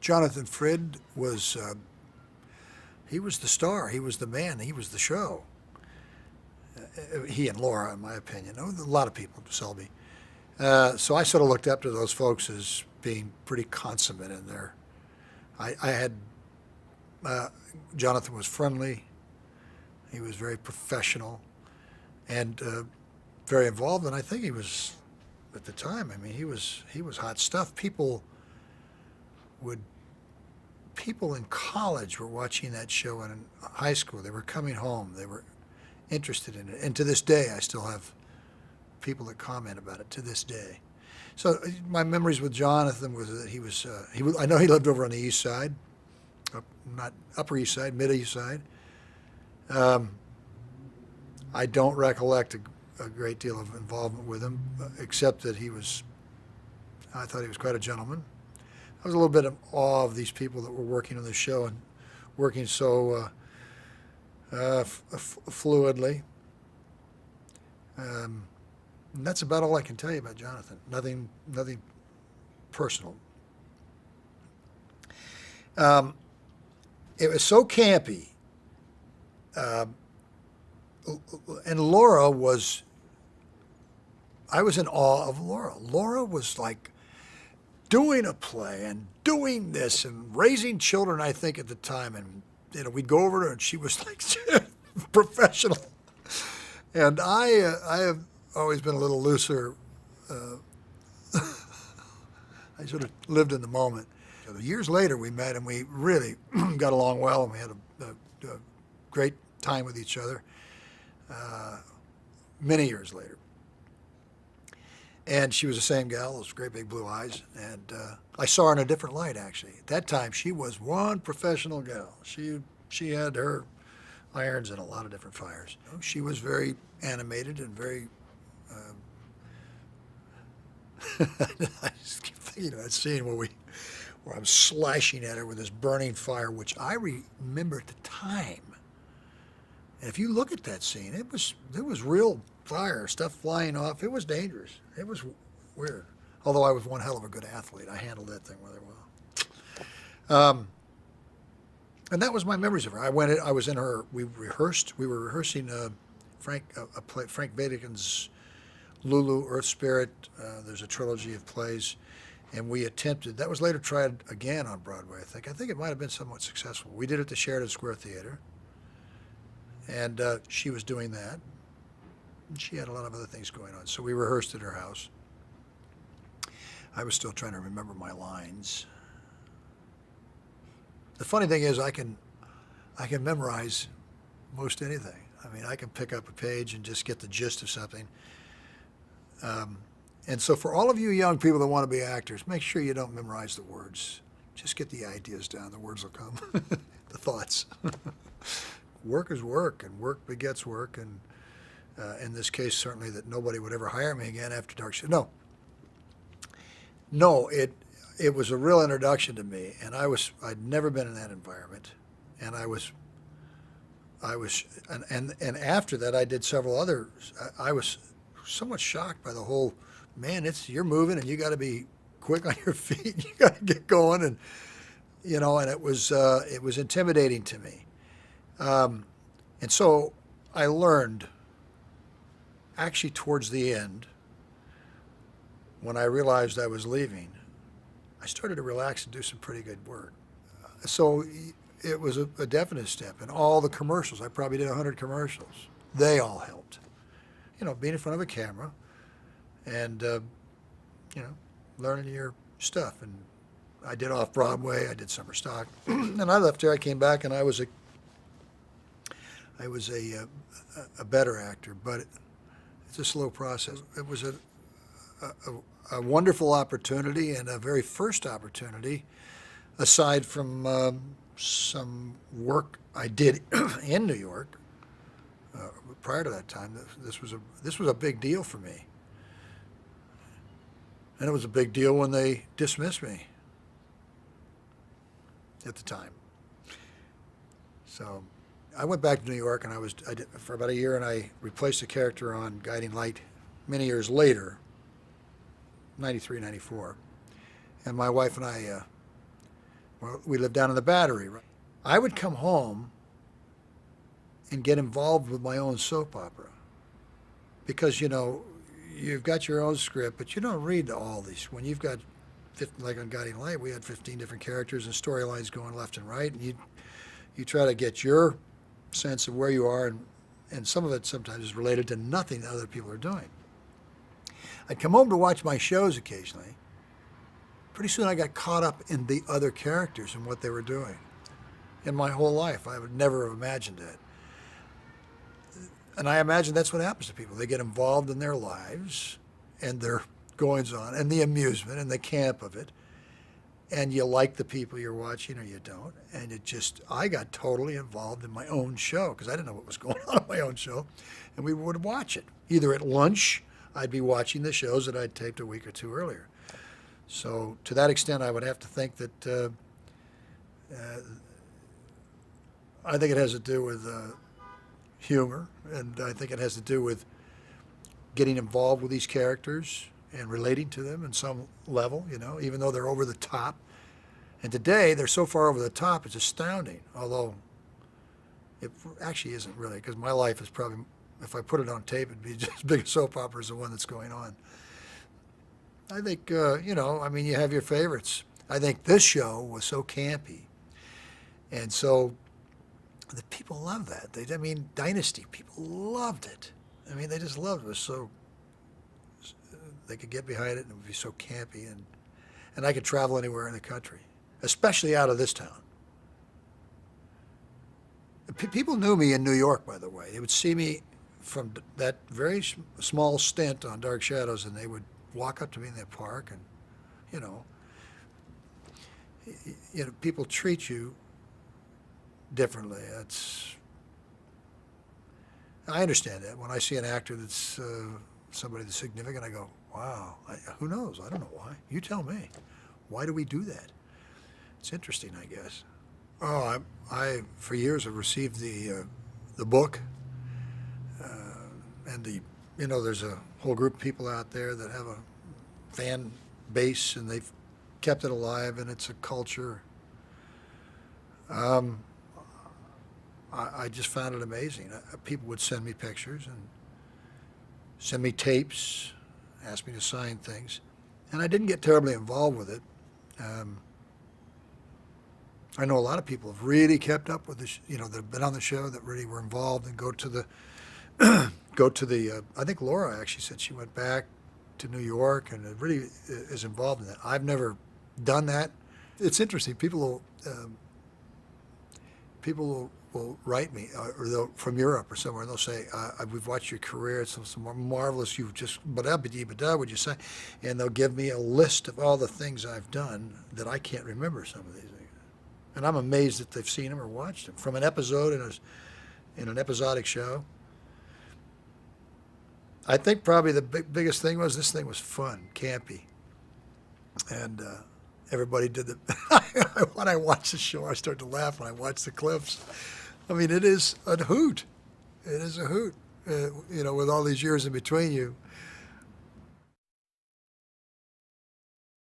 Jonathan Frid was, he was the star. He was the man. He was the show. He and Laura, in my opinion. A lot of people, Selby. So I sort of looked up to those folks as being pretty consummate in there. I had, Jonathan was friendly. He was very professional and very involved. And I think he was, at the time, I mean, he was hot stuff. People in college were watching that show, and in high school they were coming home. They were interested in it. And to this day, I still have people that comment about it to this day. So my memories with Jonathan was that he was, I know he lived over on the east side, not Upper East Side, Mid East Side. I don't recollect a great deal of involvement with him, except that I thought he was quite a gentleman. I was a little bit in awe of these people that were working on the show and working so fluidly. And that's about all I can tell you about Jonathan. Nothing personal. It was so campy. And Laura was, I was in awe of Laura. Laura was like doing a play and doing this and raising children, I think, at the time. And, we'd go over to her and she was like professional. And I have always been a little looser. I sort of lived in the moment. Years later, we met and we really got along well, and we had a great time with each other many years later. And she was the same gal, those great big blue eyes. And I saw her in a different light, actually. At that time, she was one professional gal. She had her irons in a lot of different fires. She was very animated and very... I just keep thinking of that scene where I'm slashing at her with this burning fire, which I remember at the time. And if you look at that scene, there was real fire, stuff flying off. It was dangerous. It was weird. Although I was one hell of a good athlete. I handled that thing really well. And that was my memories of her. I was in her, we were rehearsing Frank Vatican's Lulu, Earth Spirit. There's a trilogy of plays. And we attempted, that was later tried again on Broadway, I think. I think it might have been somewhat successful. We did it at the Sheridan Square Theater. And she was doing that. And she had a lot of other things going on. So we rehearsed at her house. I was still trying to remember my lines. The funny thing is I can memorize most anything. I mean, I can pick up a page and just get the gist of something. And so for all of you young people that want to be actors, make sure you don't memorize the words. Just get the ideas down. The words will come. The thoughts. Work is work, and work begets work. And in this case, certainly that nobody would ever hire me again after Dark Shade. No, it was a real introduction to me, and I'd never been in that environment, and and after that I did several others. I was somewhat shocked by the whole, man, you're moving and you got to be quick on your feet. You got to get going, and and it was intimidating to me. And so I learned, actually towards the end, when I realized I was leaving, I started to relax and do some pretty good work. So it was a definite step. And all the commercials, I probably did 100 commercials. They all helped. Being in front of a camera and, learning your stuff. And I did off-Broadway, I did summer stock. And I left there, I came back, and I was a better actor, but it's a slow process. It was a wonderful opportunity, and a very first opportunity, aside from some work I did in New York. Prior to that time, this was a big deal for me, and it was a big deal when they dismissed me at the time. So I went back to New York, and I did for about a year, and I replaced the character on Guiding Light many years later, 93, 94. And my wife and I Well, we lived down in the Battery. Right? I would come home and get involved with my own soap opera because, you've got your own script, but you don't read all these. When you've got, like on Guiding Light, we had 15 different characters and storylines going left and right, and you try to get your sense of where you are, and some of it sometimes is related to nothing that other people are doing. I'd come home to watch my shows occasionally. Pretty soon I got caught up in the other characters and what they were doing. In my whole life, I would never have imagined that. And I imagine that's what happens to people. They get involved in their lives and their goings-on and the amusement and the camp of it. And you like the people you're watching or you don't. And I got totally involved in my own show because I didn't know what was going on in my own show. And we would watch it. Either at lunch, I'd be watching the shows that I'd taped a week or two earlier. So to that extent, I would have to think that I think it has to do with humor, and I think it has to do with getting involved with these characters and relating to them in some level, even though they're over the top. And today, they're so far over the top, it's astounding, although it actually isn't really, because my life is probably, if I put it on tape, it'd be just as big a soap opera as the one that's going on. I think, you have your favorites. I think this show was so campy, and so the people love that. Dynasty, people loved it. They just loved it. It was so, they could get behind it, and it would be so campy, and I could travel anywhere in the country, especially out of this town. People knew me in New York, by the way. They would see me from that very small stint on Dark Shadows, and they would walk up to me in the park, and, people treat you differently. I understand that. When I see an actor that's somebody that's significant, I go, wow, who knows? I don't know why. You tell me. Why do we do that? It's interesting, I guess. Oh, I for years have received the book, and there's a whole group of people out there that have a fan base, and they've kept it alive, and it's a culture. I just found it amazing. People would send me pictures and send me tapes, ask me to sign things, and I didn't get terribly involved with it. I know a lot of people have really kept up with this, that have been on the show, that really were involved and go to the, I think Laura actually said she went back to New York and really is involved in that. I've never done that. It's interesting. People will write me, or they'll from Europe or somewhere, and they'll say, "We've watched your career. It's marvelous. You've just would you say?" And they'll give me a list of all the things I've done that I can't remember some of these things, and I'm amazed that they've seen them or watched them from an episode in an episodic show. I think probably the biggest thing was this thing was fun, campy, and everybody did the. When I watch the show, I start to laugh when I watch the clips. It is a hoot. It is a hoot. With all these years in between you,